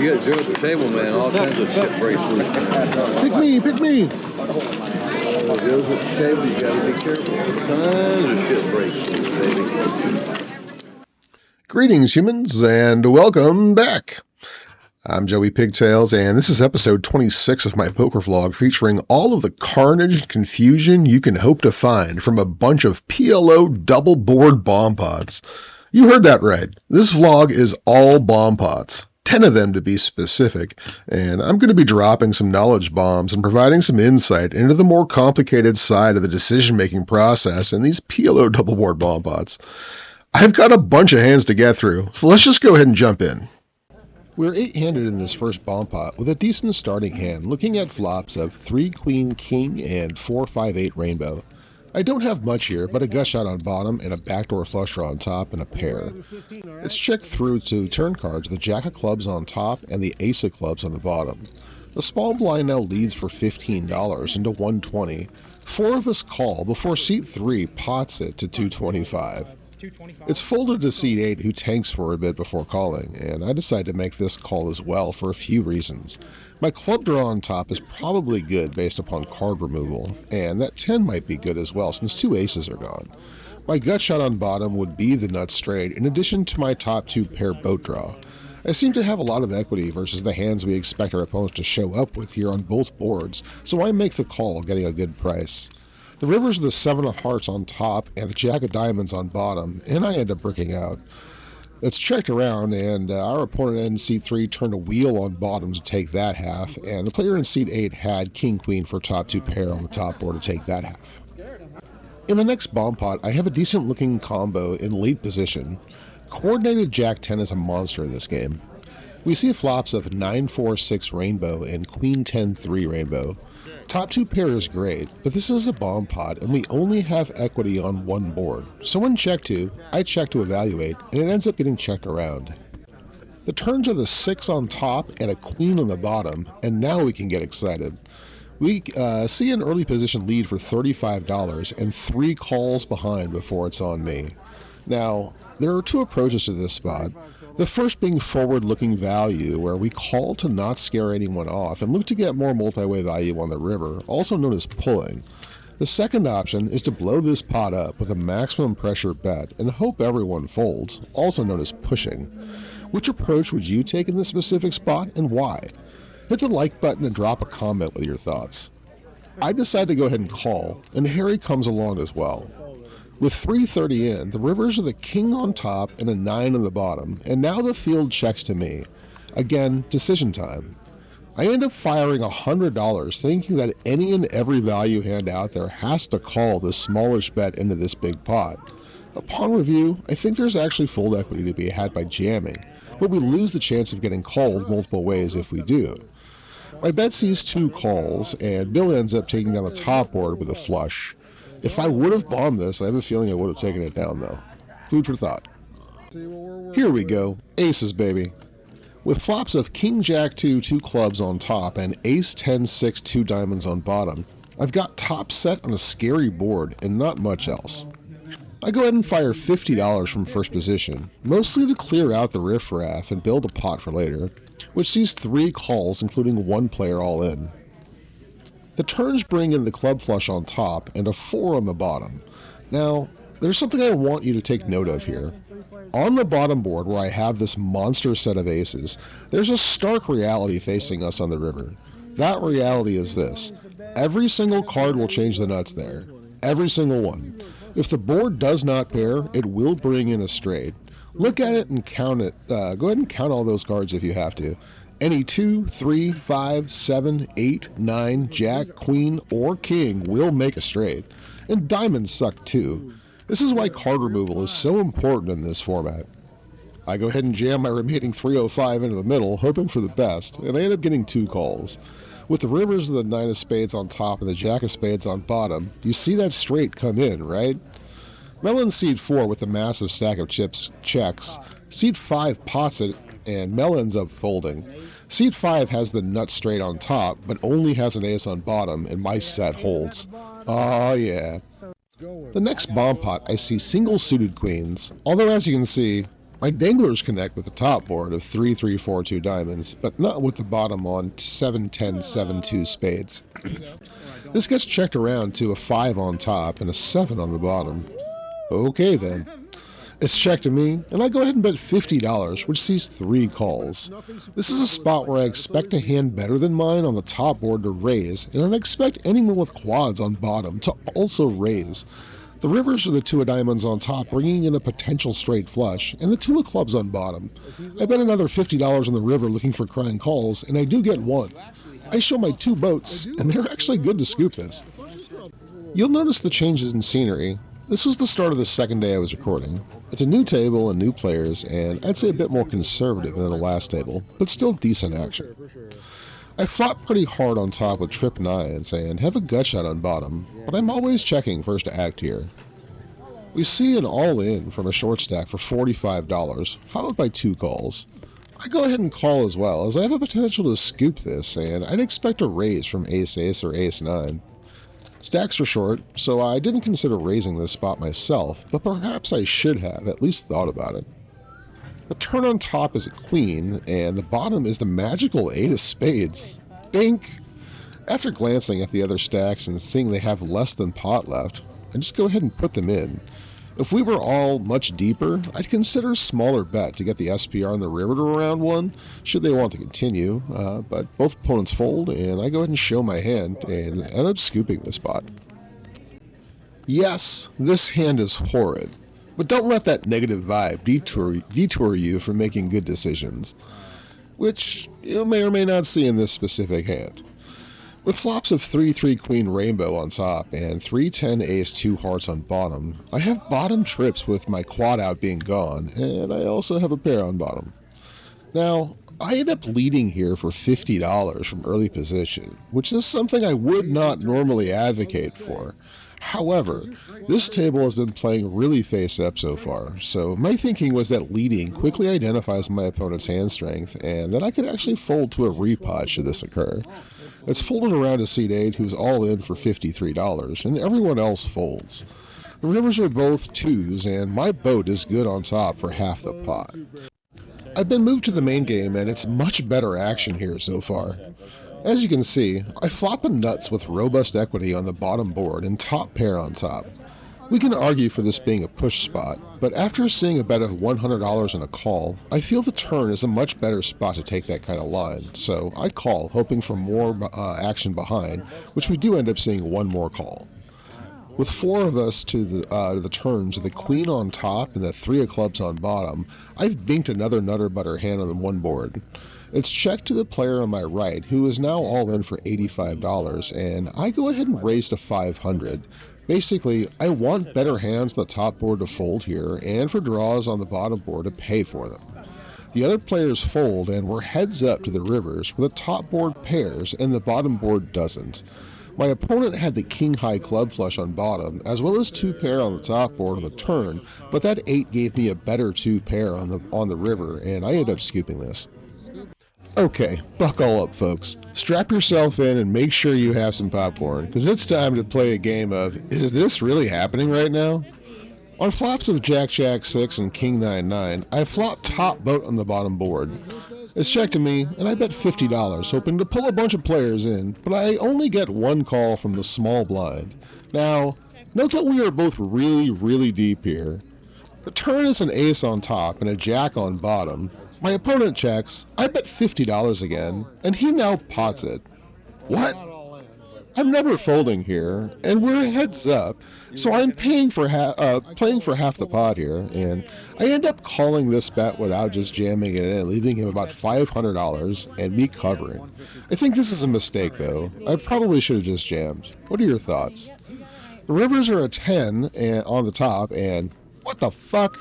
get zero at the table, man, all kinds of shit breaks loose. Pick me, pick me. Zero's at the table, you gotta be careful. Tons of shit breaks loose, baby. Greetings, humans, and welcome back. I'm Joey Pigtails, and this is episode 26 of my poker vlog featuring all of the carnage and confusion you can hope to find from a bunch of PLO double board bomb pots. You heard that right. This vlog is all bomb pots. 10 of them to be specific, and I'm going to be dropping some knowledge bombs and providing some insight into the more complicated side of the decision-making process in these PLO double board bomb pots. I've got a bunch of hands to get through, so let's just go ahead and jump in. We're 8-handed in this first bomb pot with a decent starting hand looking at flops of 3 Queen King and 4-5-8 Rainbow. I don't have much here, but a gut shot on bottom and a backdoor flush draw on top and a pair. It's checked through to turn cards, the Jack of Clubs on top and the Ace of Clubs on the bottom. The small blind now leads for $15 into $120. 4 of us call before seat 3 pots it to $225. It's folded to seat 8, who tanks for a bit before calling, and I decided to make this call as well for a few reasons. My club draw on top is probably good based upon card removal, and that 10 might be good as well since 2 aces are gone. My gut shot on bottom would be the nut straight, in addition to my top 2 pair boat draw. I seem to have a lot of equity versus the hands we expect our opponents to show up with here on both boards, so I make the call, getting a good price. The rivers are the 7 of hearts on top and the Jack of diamonds on bottom, and I end up bricking out. It's checked around, and our opponent in seat 3 turned a wheel on bottom to take that half, and the player in seat 8 had King Queen for top 2 pair on the top board to take that half. In the next bomb pot, I have a decent looking combo in late position. Coordinated Jack 10 is a monster in this game. We see flops of 9-4-6 Rainbow and Queen 10-3 Rainbow. Top 2 pair is great, but this is a bomb pot and we only have equity on one board. So when check to, I check to evaluate, and it ends up getting checked around. The turns are the 6 on top and a queen on the bottom, and now we can get excited. We see an early position lead for $35 and 3 calls behind before it's on me. Now, there are 2 approaches to this spot. The first being forward-looking value, where we call to not scare anyone off and look to get more multi-way value on the river, also known as pulling. The second option is to blow this pot up with a maximum pressure bet and hope everyone folds, also known as pushing. Which approach would you take in this specific spot and why? Hit the like button and drop a comment with your thoughts. I decide to go ahead and call, and Harry comes along as well. With 330 in, the rivers are the king on top and a 9 on the bottom, and now the field checks to me. Again, decision time. I end up firing $100, thinking that any and every value hand out there has to call this smallish bet into this big pot. Upon review, I think there's actually fold equity to be had by jamming, but we lose the chance of getting called multiple ways if we do. My bet sees 2 calls, and Bill ends up taking down the top board with a flush. If I would have bombed this, I have a feeling I would have taken it down though. Food for thought. Here we go. Aces, baby. With flops of King Jack 2, 2 clubs on top, and Ace 10, 6, 2 diamonds on bottom, I've got top set on a scary board and not much else. I go ahead and fire $50 from first position, mostly to clear out the riffraff and build a pot for later, which sees 3 calls including 1 player all in. The turns bring in the club flush on top and a 4 on the bottom. Now, there's something I want you to take note of here. On the bottom board where I have this monster set of aces, there's a stark reality facing us on the river. That reality is this. Every single card will change the nuts there. Every single one. If the board does not pair, it will bring in a straight. Look at it and count it. Go ahead and count all those cards if you have to. Any 2, 3, 5, 7, 8, 9, Jack, Queen, or King will make a straight. And diamonds suck too. This is why card removal is so important in this format. I go ahead and jam my remaining 305 into the middle, hoping for the best, and I end up getting 2 calls. With the rivers of the 9 of spades on top and the Jack of spades on bottom, you see that straight come in, right? Mel in seed 4 with the massive stack of chips checks. Seed 5 pots it, and Mel ends up folding. Seed 5 has the nut straight on top, but only has an ace on bottom, and my set holds. Oh yeah. The next bomb pot, I see single suited queens, although as you can see, My danglers connect with the top board of 3-3-4-2 diamonds, but not with the bottom on 7-10-7-2 spades. This gets checked around to a 5 on top and a 7 on the bottom. Okay then. It's checked to me, and I go ahead and bet $50, which sees 3 calls. This is a spot where I expect a hand better than mine on the top board to raise, and I expect anyone with quads on bottom to also raise. The rivers are the 2 of diamonds on top, bringing in a potential straight flush, and the 2 of clubs on bottom. I bet another $50 on the river looking for crying calls, and I do get 1. I show my 2 boats, and they're actually good to scoop this. You'll notice the changes in scenery. This was the start of the second day I was recording. It's a new table and new players, and I'd say a bit more conservative than the last table, but still decent action. I flop pretty hard on top with trip 9s and have a gut shot on bottom, but I'm always checking first to act here. We see an all-in from a short stack for $45, followed by 2 calls. I go ahead and call as well, as I have a potential to scoop this, and I'd expect a raise from ace-ace or ace-9. Stacks are short, so I didn't consider raising this spot myself, but perhaps I should have at least thought about it. The turn on top is a queen, and the bottom is the magical 8 of spades. Bink! After glancing at the other stacks and seeing they have less than pot left, I just go ahead and put them in. If we were all much deeper, I'd consider a smaller bet to get the SPR on the river to around 1, should they want to continue, but both opponents fold, and I go ahead and show my hand, and end up scooping the spot. Yes, this hand is horrid, but don't let that negative vibe detour you from making good decisions, which you may or may not see in this specific hand. With flops of 3-3 queen rainbow on top and 3-10 ace 2 hearts on bottom, I have bottom trips with my quad out being gone, and I also have a pair on bottom. Now, I end up leading here for $50 from early position, which is something I would not normally advocate for. However, this table has been playing really face up so far, so my thinking was that leading quickly identifies my opponent's hand strength, and that I could actually fold to a repot should this occur. It's folded around to seat 8, who's all in for $53, and everyone else folds. The rivers are both 2s, and my boat is good on top for half the pot. I've been moved to the main game, and it's much better action here so far. As you can see, I flop a nuts with robust equity on the bottom board and top pair on top. We can argue for this being a push spot, but after seeing a bet of $100 and a call, I feel the turn is a much better spot to take that kind of line, so I call, hoping for more action behind, which we do end up seeing 1 more call. With 4 of us to the turns, the queen on top and the 3 of clubs on bottom, I've binked another nutter butter hand on the 1 board. It's checked to the player on my right, who is now all in for $85, and I go ahead and raise to $500. Basically, I want better hands on the top board to fold here, and for draws on the bottom board to pay for them. The other players fold, and we're heads up to the rivers, where the top board pairs and the bottom board doesn't. My opponent had the king-high club flush on bottom, as well as 2 pair on the top board on the turn, but that 8 gave me a better 2 pair on the river, and I ended up scooping this. Okay, buckle up, folks. Strap yourself in and make sure you have some popcorn, because it's time to play a game of, is this really happening right now? On flops of Jack-Jack 6 and King 9-9, I flop top boat on the bottom board. It's checked to me, and I bet $50, hoping to pull a bunch of players in, but I only get 1 call from the small blind. Now, note that we are both really deep here. The turn is an ace on top and a jack on bottom. My opponent checks, I bet $50 again, and he now pots it. What? I'm never folding here, and we're heads up, so I'm playing for half the pot here, and I end up calling this bet without just jamming it in, leaving him about $500 and me covering. I think this is a mistake, though. I probably should have just jammed. What are your thoughts? The rivers are a 10 on the top, and what the fuck?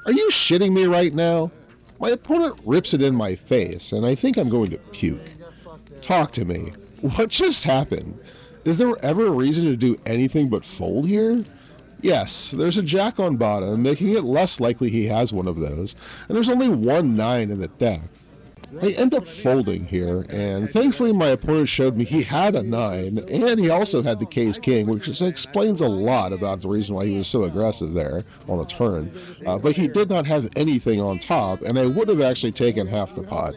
Are you shitting me right now? My opponent rips it in my face, and I think I'm going to puke. Talk to me. What just happened? Is there ever a reason to do anything but fold here? Yes, there's a jack on bottom, making it less likely he has one of those, and there's only 1 9 in the deck. I end up folding here, and thankfully my opponent showed me he had a 9, and he also had the case king, which explains a lot about the reason why he was so aggressive there on the turn. But he did not have anything on top, and I would have actually taken half the pot.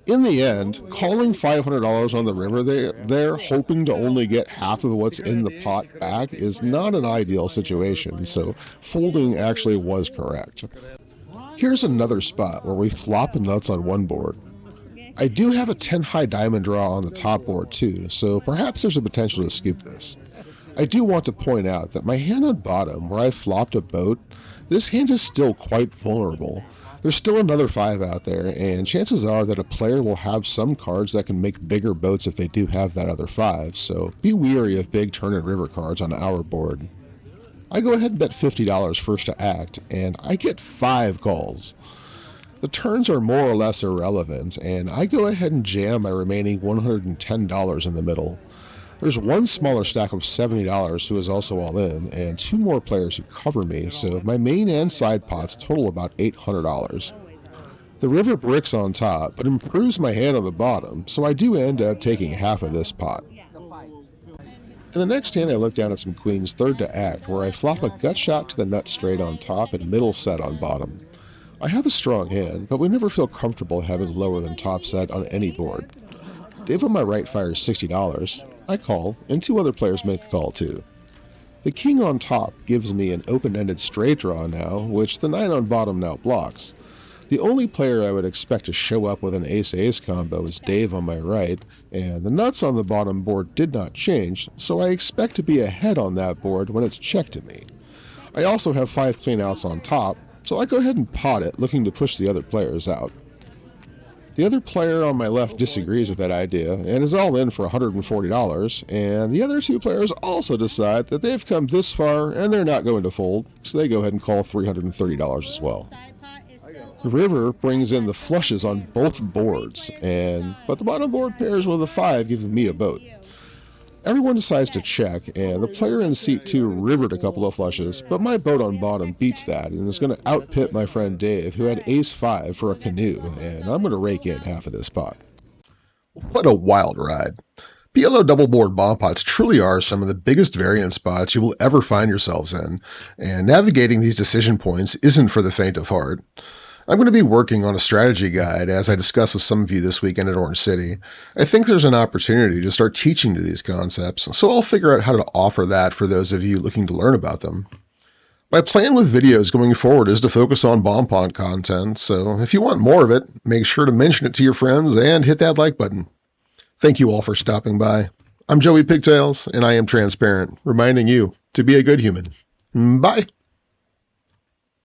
In the end, calling $500 on the river there, hoping to only get half of what's in the pot back, is not an ideal situation, so folding actually was correct. Here's another spot where we flop the nuts on one board. I do have a 10 high diamond draw on the top board too, so perhaps there's a potential to scoop this. I do want to point out that my hand on bottom, where I flopped a boat, this hand is still quite vulnerable. There's still another 5 out there, and chances are that a player will have some cards that can make bigger boats if they do have that other 5, so be wary of big turn and river cards on our board. I go ahead and bet $50 first to act, and I get 5 calls. The turns are more or less irrelevant, and I go ahead and jam my remaining $110 in the middle. There's one smaller stack of $70 who is also all in, and 2 more players who cover me, so my main and side pots total about $800. The river bricks on top, but improves my hand on the bottom, so I do end up taking half of this pot. In the next hand, I look down at some queens third to act, where I flop a gut shot to the nut straight on top and middle set on bottom. I have a strong hand, but we never feel comfortable having lower than top set on any board. Dave on my right fires $60. I call, and 2 other players make the call too. The king on top gives me an open-ended straight draw now, which the 9 on bottom now blocks. The only player I would expect to show up with an ace-ace combo is Dave on my right, and the nuts on the bottom board did not change, so I expect to be ahead on that board when it's checked to me. I also have 5 clean outs on top, so I go ahead and pot it, looking to push the other players out. The other player on my left disagrees with that idea and is all in for $140, and the other 2 players also decide that they've come this far and they're not going to fold, so they go ahead and call $330 as well. The river brings in the flushes on both boards, but the bottom board pairs with a 5, giving me a boat. Everyone decides to check, and the player in seat 2 rivered a couple of flushes, but my boat on bottom beats that and is going to outpit my friend Dave, who had ace-5 for a canoe, and I'm going to rake in half of this pot. What a wild ride. PLO double board bomb pots truly are some of the biggest variance spots you will ever find yourselves in, and navigating these decision points isn't for the faint of heart. I'm going to be working on a strategy guide, as I discussed with some of you this weekend at Orange City. I think there's an opportunity to start teaching to these concepts, so I'll figure out how to offer that for those of you looking to learn about them. My plan with videos going forward is to focus on bomb pot content, so if you want more of it, make sure to mention it to your friends and hit that like button. Thank you all for stopping by. I'm Joey Pigtails, and I am transparent, reminding you to be a good human. Bye!